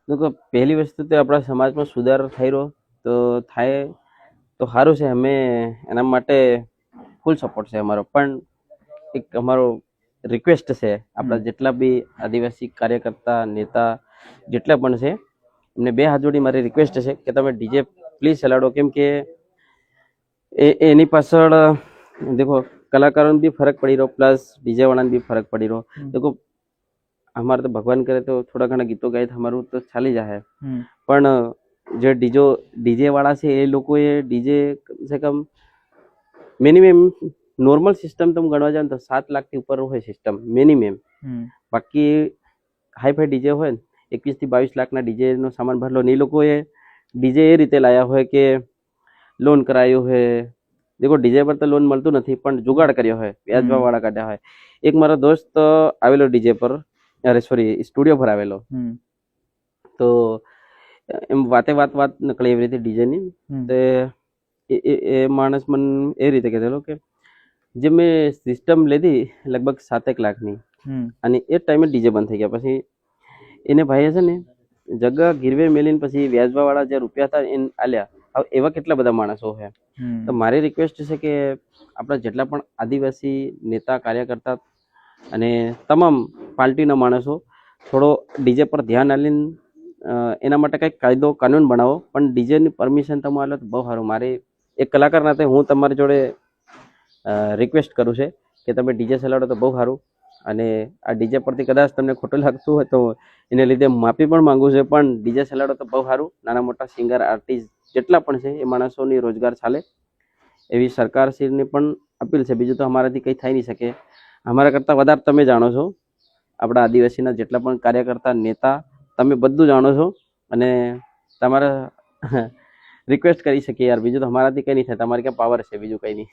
देखो पहली वस्तु तो આપણા સમાજમાં સુધારો થઈ રહ્યો તો થાય તો સારું છે. અમે એના માટે ફૂલ સપોર્ટ છે અમારો. પણ એક અમારો રિક્વેસ્ટ છે આપણા જેટલા બી આદિવાસી કાર્યકર્તા નેતા જેટલા પણ છે એમને બે હાથ જોડી મારી રિક્વેસ્ટ છે કે તમે ડીજે પ્લીઝ ચલાડો. કેમ કે એની પાછળ દેખો કલાકારોને બી ફરક પડી રહ્યો પ્લસ ડીજે વાળાને બી ફરક પડી રહ્યો. દેખો અમારે તો ભગવાન કરે તો થોડા ઘણા ગીતો ગાય તો અમારું તો ચાલી જાય. પણ જે ડીજે વાળા છે એ લોકોએ ડીજે કમસે કમ મિનિમમ નોર્મલ સિસ્ટમ તમે ગણવા જાવ તો 7 લાખથી ઉપર હોય સિસ્ટમ મિનિમમ. બાકી હાઈ ફાઈ ડીજે હોય ને 21 થી 22 લાખના ડીજે નો સામાન ભરેલો ને એ લોકોએ ડીજે એ રીતે લાયા હોય કે લોન કરાયું હોય. દેખો ડીજે પર તો લોન મળતું નથી પણ જુગાડ કર્યો હોય, વ્યાજવા વાળા કાઢ્યા હોય. એક મારો દોસ્ત આવેલો ડીજે પર, અરે સોરી સ્ટુડિયો પર આવેલો તો એમ વાત નીકળી એવી રીતે ડીજે ની. તો એ માણસ મને એ રીતે કહેલો કે જે મેં સિસ્ટમ લીધી લગભગ 7 લાખની અને એ ટાઈમે ડીજે બંધ થઈ ગયા. પછી એને ભાઈએ છે ને જગ્યા ગીરવે મેલીને પછી વ્યાજવા વાળા જે રૂપિયા હતા એને આલ્યા. હવે એવા કેટલા બધા માણસો છે. તો મારી રિક્વેસ્ટ છે કે આપણા જેટલા પણ આદિવાસી નેતા કાર્યકર્તા અને તમામ પાર્ટીના માણસો થોડો ડીજે પર ધ્યાન આલીને એના માટે કંઈક કાયદો કાનૂન બનાવો. પણ ડીજેની પરમિશન તમે આલો તો બહુ સારું. મારે એક કલાકાર નાતે હું તમારી જોડે રિક્વેસ્ટ કરું છે કે તમે ડીજે ચલાડો તો બહુ સારું. અને આ ડીજે પરથી કદાચ તમને ખોટું લાગતું હોય તો એને લીધે માફી પણ માંગુ છે. પણ ડીજે ચલાડો તો બહુ સારું. નાના મોટા સિંગર આર્ટિસ્ટ જેટલા પણ છે એ માણસોની રોજગાર ચાલે એવી સરકારશ્રીની પણ અપીલ છે. બીજું તો અમારાથી કંઈ થઈ નહીં શકે. અમારા કરતાં વધારે તમે જાણો છો. આપણા આદિવાસીના જેટલા પણ કાર્યકર્તા નેતા તમે બધું જાણો છો અને તમારા રિક્વેસ્ટ કરી શકીએ યાર. બીજું તો અમારાથી કંઈ નહીં થાય. તમારી ક્યાં પાવર છે, બીજું કંઈ નહીં.